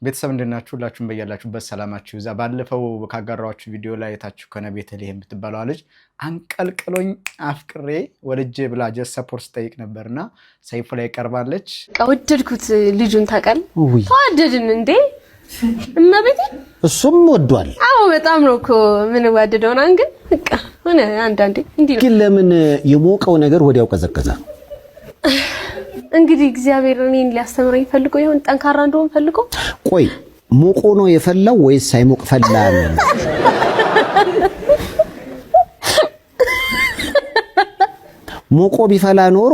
ቤተሰብ እንደናችሁ ሁላችሁም በያላችሁበት ሰላማችሁ ይዛ ባለፈው ካጋራችሁ ቪዲዮ ላይ የታችሁ ከነ ቤተልሔም የምትባለው ልጅ አንቀልቅሎኝ አፍቅሬ ወልጄ ብላ ጀስ ሰፖርት ጠይቅ ነበርና ሰይፉ ላይ ቀርባለች። ወደድኩት ልጁን ታውቃል። ተዋደድን እንዴ እመቤቴ እሱም ወዷል። አዎ በጣም ነው እኮ ምን ወደደውና ግን በቃ ሆነ አንዳንዴ እንዴ። ግን ለምን የሞቀው ነገር ወዲያው ቀዘቀዘ? እንግዲህ እግዚአብሔር እኔን ሊያስተምረኝ ፈልጎ ይሁን ጠንካራ እንደሆን ፈልጎ። ቆይ ሞቆ ነው የፈላው ወይስ ሳይሞቅ ፈላ ነው? ሞቆ ቢፈላ ኖሮ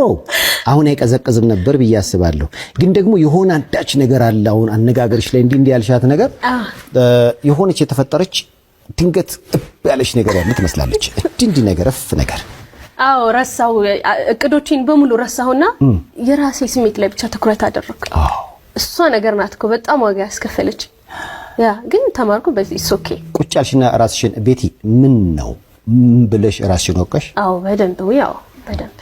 አሁን አይቀዘቅዝም ነበር ብዬ አስባለሁ። ግን ደግሞ የሆነ አንዳች ነገር አለ። አሁን አነጋገርሽ ላይ እንዲህ ያልሻት ነገር የሆነች የተፈጠረች ድንገት ያለች ነገር ያለ ትመስላለች። እንዲህ ነገር እፍ ነገር አዎ ረሳው እቅዶችን በሙሉ ረሳውና የራሴ ስሜት ላይ ብቻ ትኩረት አደረኩ። እሷ ነገር ናት እኮ በጣም ዋጋ ያስከፈለች። ያ ግን ተማርኩ በዚህ ኦኬ። ቁጭ ያልሽና ራስሽን ቤቲ ምን ነው ብለሽ ራስሽን ወቀሽ? አዎ በደንብ ያው በደንብ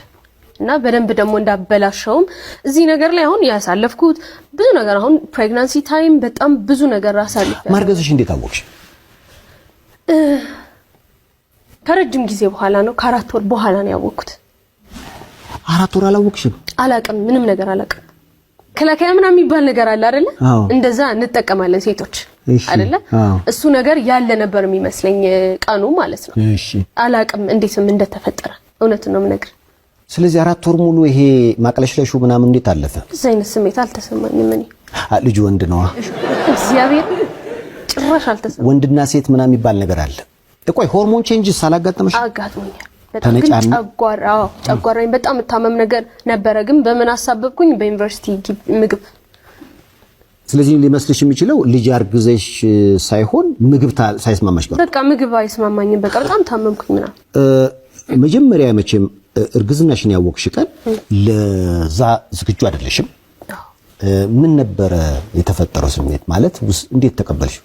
እና በደንብ ደግሞ እንዳበላሸውም እዚህ ነገር ላይ አሁን ያሳለፍኩት ብዙ ነገር አሁን ፕሬግናንሲ ታይም በጣም ብዙ ነገር አሳልፈ። ማርገዝሽ እንዴት አወቅሽ? ከረጅም ጊዜ በኋላ ነው ከ4 ወር በኋላ ነው ያወቅኩት። 4 ወር አላወቅሽም? አላቅም ምንም ነገር አላቅም። ከላካያ ምናምን የሚባል ነገር አለ አይደለ? እንደዛ እንጠቀማለን ሴቶች አይደለ? እሱ ነገር ያለ ነበር የሚመስለኝ ቀኑ ማለት ነው። እሺ አላቅም እንዴትም እንደተፈጠረ እውነት ነው የምነግር። ስለዚህ 4 ወር ሙሉ ይሄ ማቅለሽለሹ ምናምን እንዴት አለፈ? እዛ አይነት ስሜት አልተሰማኝም። እኔ ልጅ ወንድ ነው እግዚአብሔር ጭራሽ አልተሰማኝም። ወንድና ሴት ምናምን የሚባል ነገር አለ። ቆይ ሆርሞን ቼንጅስ አላጋጠመሽ? አጋጥሞኛል። በጣም ጨጓራኝ በጣም ታመም ነገር ነበረ። ግን በምን አሳበብኩኝ? በዩኒቨርሲቲ ምግብ። ስለዚህ ሊመስልሽ የሚችለው ልጅ አርግዘሽ ሳይሆን ምግብ ሳይስማማሽ ጋር በቃ ምግብ አይስማማኝም። በቃ በጣም ታመምኩኝ ምናምን። መጀመሪያ መቼም እርግዝናሽን ያወቅሽ ቀን ለዛ ዝግጁ አይደለሽም። ምን ነበረ የተፈጠረው ስሜት? ማለት እንዴት ተቀበልሽ?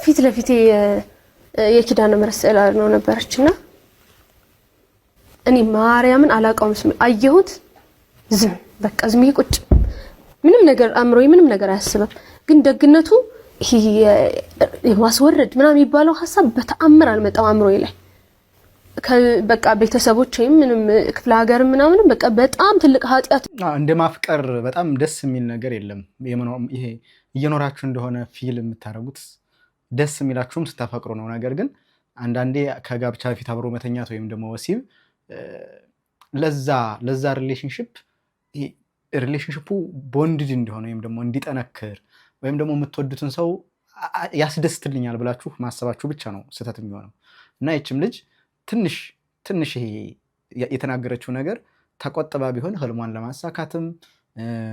ፊት ለፊቴ የኪዳነ ምሕረት ስዕል ነው ነበርችና እኔ ማርያምን አላውቀውም። ስሜ አየሁት ዝም በቃ ዝም ይቁጭ ምንም ነገር አምሮይ ምንም ነገር አያስብም። ግን ደግነቱ ይሄ ማስወረድ ምናምን የሚባለው ሐሳብ በተአምር አልመጣም አምሮይ ላይ። በቃ ቤተሰቦች ምንም ክፍለ ሀገር ምናምን በቃ በጣም ትልቅ ኃጢያት እንደማፍቀር በጣም ደስ የሚል ነገር የለም። ይሄ እየኖራችሁ እንደሆነ ፊልም የምታረጉት ደስ የሚላችሁም ስታፈቅሩ ነው። ነገር ግን አንዳንዴ ከጋብቻ በፊት አብሮ መተኛት ወይም ደግሞ ወሲብ ለዛ ሪሌሽንሺፑ ቦንድድ እንዲሆን ወይም ደግሞ እንዲጠነክር ወይም ደግሞ የምትወዱትን ሰው ያስደስትልኛል ብላችሁ ማሰባችሁ ብቻ ነው ስህተት የሚሆነው። እና ይህችም ልጅ ትንሽ ይሄ የተናገረችው ነገር ተቆጥባ ቢሆን ህልሟን ለማሳካትም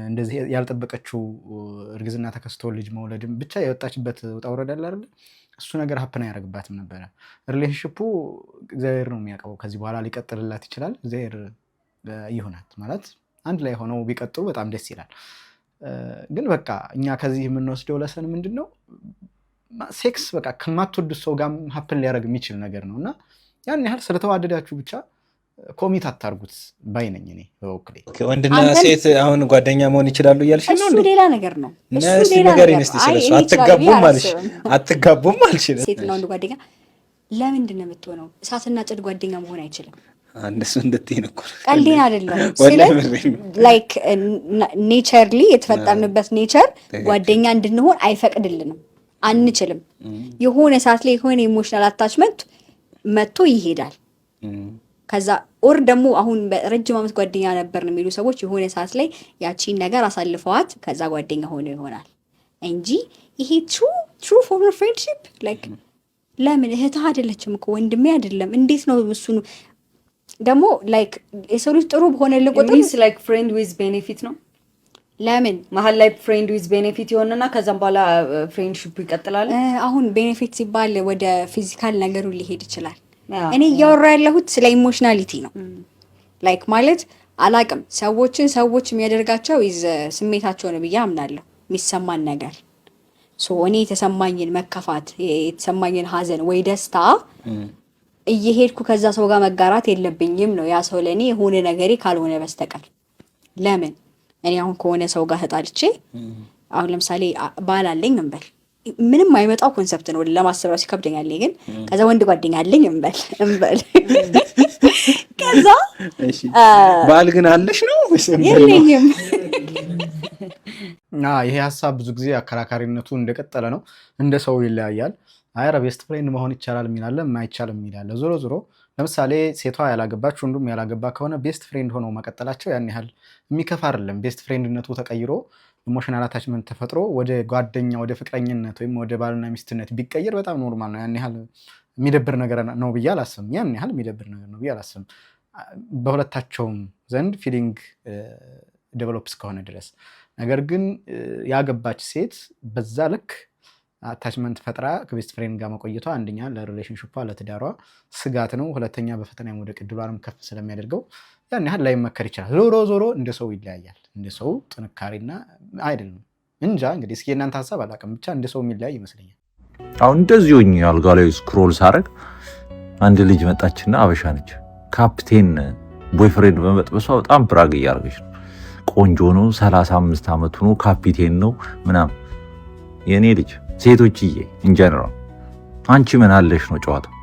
እንደዚህ ያልጠበቀችው እርግዝና ተከስቶ ልጅ መውለድም ብቻ የወጣችበት ውጣ ውረድ አለ አይደል? እሱ ነገር ሀፕን ያደርግባትም ነበረ። ሪሌሽንሺፑ እግዚአብሔር ነው የሚያውቀው። ከዚህ በኋላ ሊቀጥልላት ይችላል። እግዚአብሔር ይሆናል ማለት አንድ ላይ ሆነው ቢቀጥሉ በጣም ደስ ይላል። ግን በቃ እኛ ከዚህ የምንወስደው ለሰን ምንድነው? ሴክስ በቃ ከማትወዱት ሰው ጋር ሀፕን ሊያደርግ የሚችል ነገር ነውና ያን ያህል ስለተዋደዳችሁ ብቻ ኮሚት አታርጉት ባይነኝ እኔ በወክሌ። ወንድና ሴት አሁን ጓደኛ መሆን ይችላሉ እያልሽ ነው? እሱ ሌላ ነገር ነው። እሱ ነገር ኢንስቲ ስለሱ አትጋቡም አልሽ። ሴትና ወንድ ጓደኛ ለምንድን ነው የምትሆነው? እሳትና ጭድ ጓደኛ መሆን አይችልም። አንደሱ እንድትይን እኮ ቀልዴን አይደለም። ላይክ ኔቸርሊ የተፈጠርንበት ኔቸር ጓደኛ እንድንሆን አይፈቅድልንም፣ አንችልም። የሆነ ሰዓት ላይ የሆነ ኢሞሽናል አታችመንት መጥቶ ይሄዳል። ከዛ ኦር ደግሞ አሁን በረጅም ዓመት ጓደኛ ነበር ነው የሚሉ ሰዎች የሆነ ሰዓት ላይ ያቺን ነገር አሳልፈዋት ከዛ ጓደኛ ሆኖ ይሆናል እንጂ ይሄ ትሩ ፎርም ኦፍ ፍሬንድሺፕ ላይክ ለምን እህትህ አይደለችም እኮ ወንድሜ አይደለም? እንዴት ነው እሱ ደግሞ ላይክ የሰው ልጅ ጥሩ በሆነ ለቁጥር ሚንስ ላይክ ፍሬንድ ዊዝ ቤኔፊት ነው። ለምን መሀል ላይ ፍሬንድ ዊዝ ቤኔፊት ይሆንና ከዛም በኋላ ፍሬንድሺፕ ይቀጥላል። አሁን ቤኔፊት ሲባል ወደ ፊዚካል ነገሩ ሊሄድ ይችላል። እኔ እያወራ ያለሁት ስለ ኢሞሽናሊቲ ነው። ላይክ ማለት አላቅም ሰዎች የሚያደርጋቸው ስሜታቸው ነው ብዬ አምናለሁ። የሚሰማን ነገር እኔ የተሰማኝን መከፋት የተሰማኝን ሀዘን ወይ ደስታ እየሄድኩ ከዛ ሰው ጋር መጋራት የለብኝም ነው። ያ ሰው ለኔ የሆነ ነገሬ ካልሆነ በስተቀር ለምን እኔ አሁን ከሆነ ሰው ጋር ተጣልቼ አሁን ለምሳሌ ባል አለኝ እንበል ምንም አይመጣው ኮንሰፕት ነው ለማሰብ ራሱ ይከብደኛል ግን ከዛ ወንድ ጓደኛ አለኝ እንበል ከዛ ባል ግን አለሽ ነው የለኝም ይሄ ሐሳብ ብዙ ጊዜ አከራካሪነቱ እንደቀጠለ ነው እንደ ሰው ይለያያል አይራ ቤስት ፍሬንድ መሆን ይቻላል የሚላል የማይቻል የሚላል ዞሮ ዞሮ ለምሳሌ ሴቷ ያላገባች ወንዱም ያላገባ ከሆነ ቤስት ፍሬንድ ሆነው መቀጠላቸው ያን ያህል የሚከፋ አይደለም ቤስት ፍሬንድነቱ ተቀይሮ ኢሞሽናል አታችመንት ተፈጥሮ ወደ ጓደኛ ወደ ፍቅረኝነት ወይም ወደ ባልና ሚስትነት ቢቀየር በጣም ኖርማል ነው ያን ያህል የሚደብር ነገር ነው ብዬ አላስብም ያን ያህል የሚደብር ነገር ነው ብዬ አላስብም በሁለታቸውም ዘንድ ፊሊንግ ዴቨሎፕስ ከሆነ ድረስ ነገር ግን ያገባች ሴት በዛ ልክ አታችመንት ፈጥራ ከቤስት ፍሬንድ ጋር መቆየቷ አንደኛ ለሪሌሽንሺፑ ለትዳሯ ስጋት ነው ሁለተኛ በፈተና ወደ ቅድሏንም ከፍ ስለሚያደርገው ያን ያህል ላይ መከር ይችላል ዞሮ እንደ ሰው ይለያያል እንደ ሰው ጥንካሬና አይደለም እንጃ እንግዲህ እስኪ እናንተ ሐሳብ አላውቅም ብቻ እንደ ሰው የሚለያይ ይመስለኛል አሁን እንደዚህ ሆኜ አልጋ ላይ ስክሮል ሳረግ አንድ ልጅ መጣችና አበሻ ነች ካፕቴን ቦይፍሬንድ በመጥበሷ በጣም ብራግ እያደረገች ነው ቆንጆ ነው 35 ዓመቱ ነው ካፒቴን ነው ምናምን የኔ ልጅ ሴቶችዬ ኢንጀነራል አንቺ ምን አለሽ ነው ጨዋታው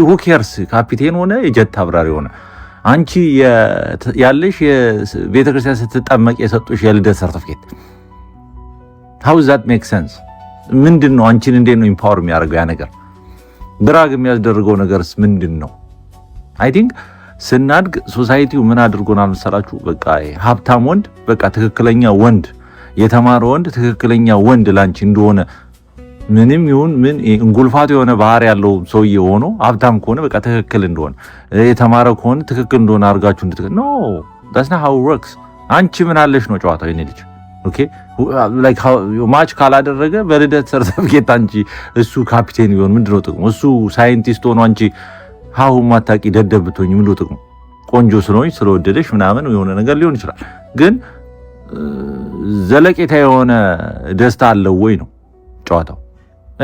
who cares ካፒቴን ሆነ የጀት አብራሪ ሆነ አንቺ ያለሽ የቤተክርስቲያን ስትጠመቅ የሰጡሽ የልደት ሰርቲፊኬት how does that make sense ምንድነው አንቺን እንዴት ነው ኢምፓወር የሚያደርገው ያ ነገር ድራግ የሚያስደርገው ነገርስ ምንድነው I think ስናድግ ሶሳይቲው ምን አድርጎናል መሰላችሁ በቃ ሀብታም ወንድ በቃ ትክክለኛ ወንድ የተማረ ወንድ ትክክለኛ ወንድ ላንቺ እንደሆነ ምንም ይሁን ምን እንጉልፋት የሆነ ባህሪ ያለው ሰውዬ ሆኖ ሀብታም ከሆነ በቃ ትክክል እንደሆነ የተማረ ከሆነ ትክክል እንደሆነ አርጋችሁ no that's not how it works አንቺ ምን አለሽ ነው ጨዋታው የኔ ልጅ ኦኬ like how ማች ካላደረገ በልደት ሰርተፍኬት አንቺ እሱ ካፒቴን ይሆን ምንድነው ጥቅሙ እሱ ሳይንቲስት ሆኖ አንቺ how ማታቂ ደደብቶኝ ምንድነው ጥቅሙ ቆንጆ ስለሆንሽ ስለወደደሽ ምናምን የሆነ ነገር ሊሆን ይችላል ግን ዘለቄታ የሆነ ደስታ አለው ወይ ነው ጨዋታው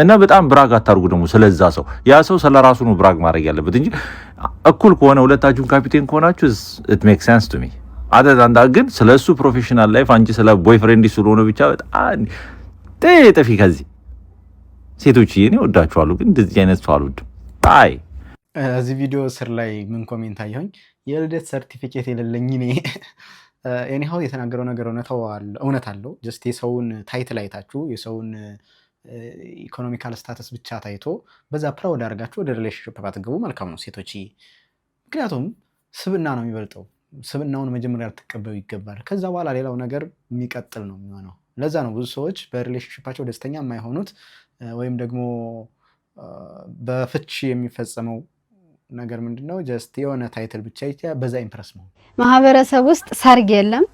እና በጣም ብራግ አታርጉ ደግሞ ስለዛ ሰው ያ ሰው ስለራሱ ነው ብራግ ማድረግ ያለበት እንጂ እኩል ከሆነ ሁለታችሁም ካፒቴን ከሆናችሁ it makes sense to me አዳንዳ ግን ስለሱ ፕሮፌሽናል ላይፍ አንቺ ስለ ቦይፍሬንድ ስለሆነ ብቻ በጣም ጠፊ ከዚህ ሴቶች እኔ ወዳችኋለሁ ግን እንደዚህ አይነት ሰው አልወድም ባይ እዚህ ቪዲዮ ስር ላይ ምን ኮሜንት አየሁኝ የልደት ሰርቲፊኬት የሌለኝ እኔ ኤኒሃው የተናገረው ነገር እውነት አለው ጀስት የሰውን ታይትል አይታችሁ የሰውን ኢኮኖሚካል ስታተስ ብቻ ታይቶ በዛ ፕራውድ አድርጋችሁ ወደ ሪሌሽንሺፕ ባትገቡ መልካም ነው ሴቶች ምክንያቱም ስብና ነው የሚበልጠው ስብናውን መጀመሪያ ልትቀበሉ ይገባል ከዛ በኋላ ሌላው ነገር የሚቀጥል ነው የሚሆነው ለዛ ነው ብዙ ሰዎች በሪሌሽንሺፓቸው ደስተኛ የማይሆኑት ወይም ደግሞ በፍቺ የሚፈጸመው ነገር ምንድነው ጀስት የሆነ ታይትል ብቻ በዛ ኢምፕረስ ነው ማህበረሰብ ውስጥ ሰርግ የለም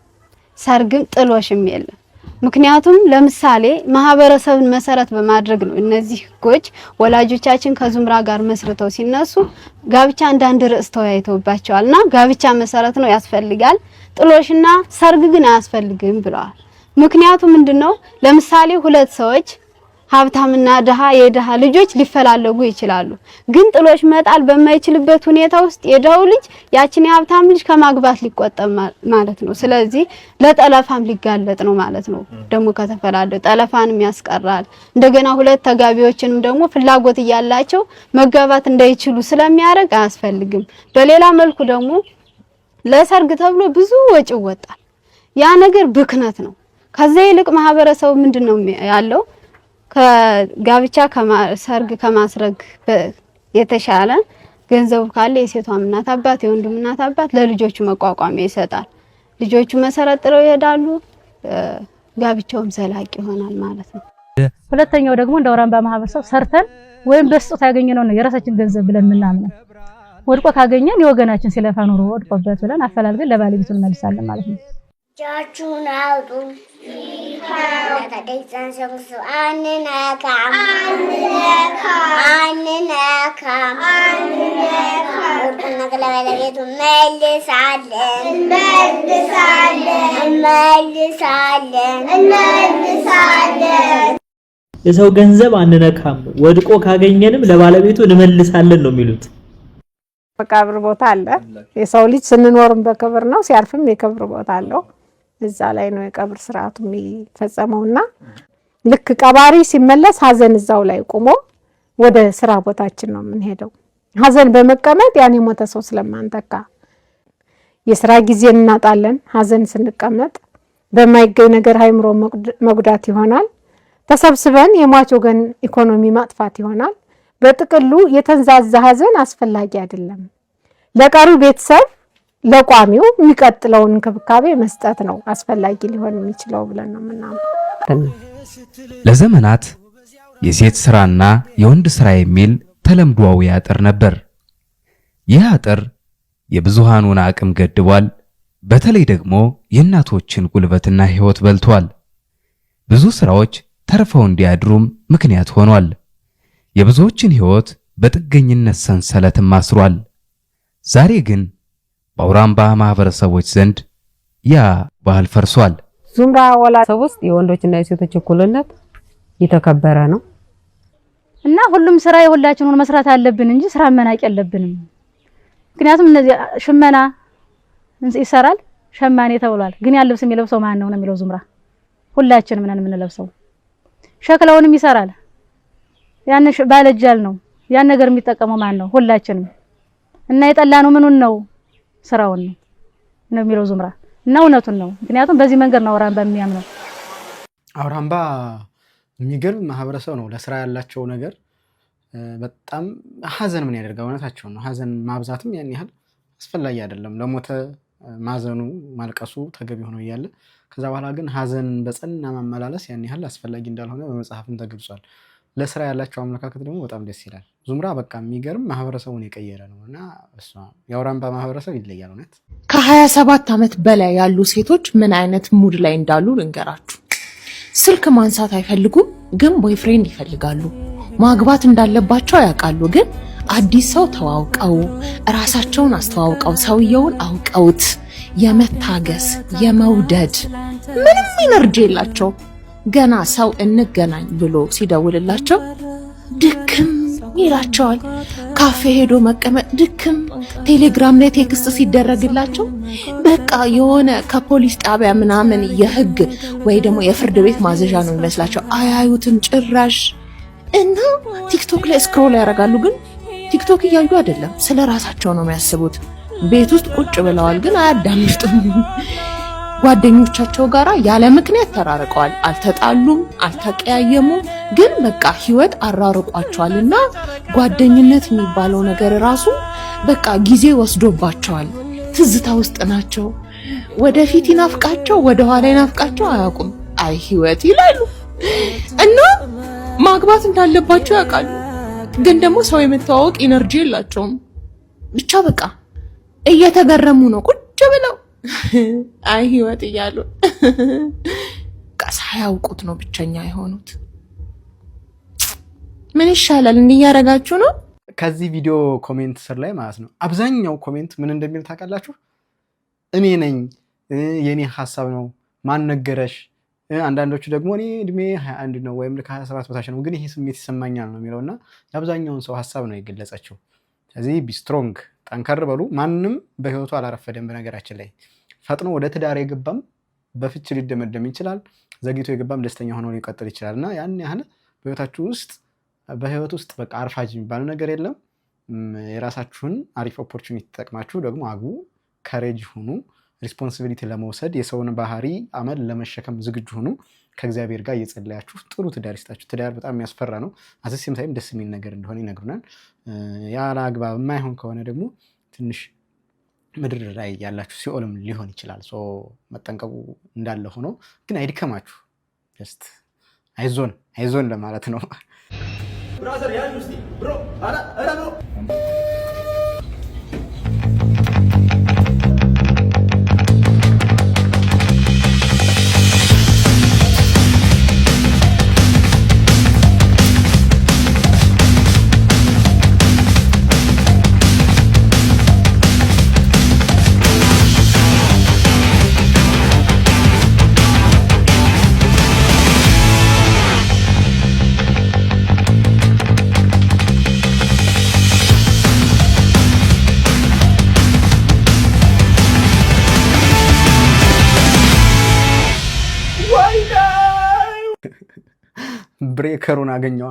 ሰርግም ጥሎሽም የለም ምክንያቱም ለምሳሌ ማህበረሰብን መሰረት በማድረግ ነው እነዚህ ህጎች ወላጆቻችን ከዙምራ ጋር መስርተው ሲነሱ ጋብቻ አንዳንድ ርዕስ ተወያይተውባቸዋልና ጋብቻ መሰረት ነው ያስፈልጋል ጥሎሽና ሰርግ ግን አያስፈልግም ብለዋል ምክንያቱም ምንድነው ለምሳሌ ሁለት ሰዎች ሀብታምና ደሃ የደሃ ልጆች ሊፈላለጉ ይችላሉ ግን ጥሎሽ መጣል በማይችልበት ሁኔታ ውስጥ የደሃው ልጅ ያችን የሀብታም ልጅ ከማግባት ሊቆጠብ ማለት ነው ስለዚህ ለጠለፋም ሊጋለጥ ነው ማለት ነው ደግሞ ከተፈላለጉ ጠለፋንም ያስቀራል እንደገና ሁለት ተጋቢዎችንም ደግሞ ፍላጎት ያላቸው መጋባት እንዳይችሉ ስለሚያደርግ አያስፈልግም በሌላ መልኩ ደግሞ ለሰርግ ተብሎ ብዙ ወጪ ይወጣል ያ ነገር ብክነት ነው ከዛ ይልቅ ማህበረሰቡ ምንድነው ያለው ከጋብቻ ሰርግ ከማስረግ የተሻለ ገንዘቡ ካለ የሴቷም እናት አባት የወንዱም እናት አባት ለልጆቹ መቋቋሚያ ይሰጣል ልጆቹ መሰረጥረው ይሄዳሉ ጋብቻውም ዘላቂ ይሆናል ማለት ነው ሁለተኛው ደግሞ እንደ አውራምባ ማህበረሰብ ሰርተን ወይም በስጦታ ያገኘነው ነው የራሳችን ገንዘብ ብለን ምናምን ወድቆ ካገኘን የወገናችን ሲለፋ ኑሮ ወድቆበት ብለን አፈላልገን ለባለቤቱ እንመልሳለን ማለት ነው ጃቹን አውጡ ለተደይዘን ሰብሱ አንነካም ወርቁን ለባለቤቱ እንመልሳለን የሰው ገንዘብ አንነካም ወድቆ ካገኘንም ለባለቤቱ እንመልሳለን ነው የሚሉት መቃብር ቦታ አለ የሰው ልጅ ስንኖርም በክብር ነው ሲያርፍም የክብር ቦታ አለው እዛ ላይ ነው የቀብር ስርዓቱ የሚፈጸመውና ልክ ቀባሪ ሲመለስ ሀዘን እዛው ላይ ቆሞ ወደ ስራ ቦታችን ነው የምንሄደው። ሀዘን በመቀመጥ ያን የሞተ ሰው ስለማንተካ የስራ ጊዜ እናጣለን። ሀዘን ስንቀመጥ በማይገኝ ነገር ሃይምሮ መጉዳት ይሆናል። ተሰብስበን የሟች ወገን ኢኮኖሚ ማጥፋት ይሆናል። በጥቅሉ የተንዛዛ ሀዘን አስፈላጊ አይደለም። ለቀሪው ቤተሰብ ለቋሚው የሚቀጥለውን እንክብካቤ መስጠት ነው አስፈላጊ ሊሆን የሚችለው ብለን ነው የምናምነው። ለዘመናት የሴት ስራና የወንድ ስራ የሚል ተለምዷዊ አጥር ነበር። ይህ አጥር የብዙሃኑን አቅም ገድቧል። በተለይ ደግሞ የእናቶችን ጉልበትና ህይወት በልቷል። ብዙ ስራዎች ተርፈው እንዲያድሩም ምክንያት ሆኗል። የብዙዎችን ህይወት በጥገኝነት ሰንሰለትም አስሯል። ዛሬ ግን በአውራምባ ማህበረሰቦች ዘንድ ያ ባህል ፈርሷል። ዙምራ ወላሰብ ውስጥ የወንዶችና የሴቶች እኩልነት የተከበረ ነው እና ሁሉም ስራ የሁላችንን መስራት አለብን እንጂ ስራ መናቅ የለብንም። ምክንያቱም እነዚህ ሽመና ይሰራል ሸማኔ ተብሏል። ግን ያን ልብስ የሚለብሰው ማን ነው የሚለው ዙምራ ሁላችንም ነን የምንለብሰው። ሸክላውንም ይሰራል ያን ባለጃል ነው ያን ነገር የሚጠቀመው ማን ነው? ሁላችንም። እና የጠላነው ምኑን ነው? ስራውን ነው የሚለው ዙምራ እና እውነቱን ነው። ምክንያቱም በዚህ መንገድ ነው አውራምባ የሚያምነው። አውራምባ የሚገርም ማህበረሰብ ነው። ለስራ ያላቸው ነገር በጣም ሀዘን ምን ያደርጋል? እውነታቸው ነው። ሀዘን ማብዛትም ያን ያህል አስፈላጊ አይደለም። ለሞተ ማዘኑ ማልቀሱ ተገቢ ሆኖ እያለ ከዛ በኋላ ግን ሀዘን በጸና ማመላለስ ያን ያህል አስፈላጊ እንዳልሆነ በመጽሐፍም ተገልጿል። ለስራ ያላቸው አመለካከት ደግሞ በጣም ደስ ይላል። ዙምራ በቃ የሚገርም ማህበረሰቡን የቀየረ ነውና የአውራምባ ማህበረሰብ ይለያል። እውነት ከ27 ዓመት በላይ ያሉ ሴቶች ምን አይነት ሙድ ላይ እንዳሉ ልንገራችሁ። ስልክ ማንሳት አይፈልጉም፣ ግን ቦይፍሬንድ ይፈልጋሉ። ማግባት እንዳለባቸው ያውቃሉ፣ ግን አዲስ ሰው ተዋውቀው ራሳቸውን አስተዋውቀው ሰውየውን አውቀውት የመታገስ የመውደድ ምንም ኢነርጂ የላቸው። ገና ሰው እንገናኝ ብሎ ሲደውልላቸው ድክም ይላቸዋል። ካፌ ሄዶ መቀመጥ ድክም፣ ቴሌግራም ላይ ቴክስት ሲደረግላቸው በቃ የሆነ ከፖሊስ ጣቢያ ምናምን የህግ ወይ ደግሞ የፍርድ ቤት ማዘዣ ነው የሚመስላቸው። አያዩትም ጭራሽ። እና ቲክቶክ ላይ ስክሮል ያደርጋሉ፣ ግን ቲክቶክ እያዩ አይደለም፣ ስለ ራሳቸው ነው የሚያስቡት። ቤት ውስጥ ቁጭ ብለዋል፣ ግን አያዳምጡም። ጓደኞቻቸው ጋራ ያለ ምክንያት ተራርቀዋል። አልተጣሉም፣ አልተቀያየሙም፣ ግን በቃ ህይወት አራርቋቸዋልና ጓደኝነት የሚባለው ነገር ራሱ በቃ ጊዜ ወስዶባቸዋል። ትዝታ ውስጥ ናቸው። ወደፊት ይናፍቃቸው ወደኋላ ይናፍቃቸው አያውቁም። አይ ህይወት ይላሉ። እና ማግባት እንዳለባቸው ያውቃሉ፣ ግን ደግሞ ሰው የመተዋወቅ ኢነርጂ የላቸውም። ብቻ በቃ እየተገረሙ ነው ቁጭ ብለው አይ ህይወት እያሉ ሳያውቁት ነው ብቸኛ የሆኑት። ምን ይሻላል? እንዲያረጋችሁ ነው። ከዚህ ቪዲዮ ኮሜንት ስር ላይ ማለት ነው አብዛኛው ኮሜንት ምን እንደሚል ታውቃላችሁ? እኔ ነኝ፣ የኔ ሐሳብ ነው፣ ማን ነገረሽ? አንዳንዶቹ ደግሞ እኔ እድሜ 21 ነው ወይም ከ27 በታች ነው፣ ግን ይሄ ስሜት ይሰማኛል ነው የሚለውና የአብዛኛውን ሰው ሐሳብ ነው የገለጸችው። ስለዚህ ቢ ስትሮንግ፣ ጠንከር በሉ። ማንም በህይወቱ አላረፈደም። በነገራችን ላይ ፈጥኖ ወደ ትዳር የገባም በፍች ሊደመደም ይችላል፣ ዘግይቶ የገባም ደስተኛ ሆኖ ሊቀጥል ይችላል። እና ያን ያህል በህይወታችሁ ውስጥ በህይወት ውስጥ በቃ አርፋጅ የሚባል ነገር የለም። የራሳችሁን አሪፍ ኦፖርቹኒቲ ተጠቅማችሁ ደግሞ አግቡ፣ ከሬጅ ሁኑ፣ ሪስፖንሲቢሊቲ ለመውሰድ የሰውን ባህሪ አመል ለመሸከም ዝግጁ ሁኑ። ከእግዚአብሔር ጋር እየጸለያችሁ ጥሩ ትዳር ይስጣችሁ። ትዳር በጣም የሚያስፈራ ነው። አዘሴም ታይም ደስ የሚል ነገር እንደሆነ ይነግሩናል። ያለ አግባብ የማይሆን ከሆነ ደግሞ ትንሽ ምድር ላይ ያላችሁ ሲኦልም ሊሆን ይችላል። መጠንቀቁ እንዳለ ሆኖ ግን አይድከማችሁ። ጀስት አይዞን ለማለት ነው። ብሬከሩን አገኘዋ።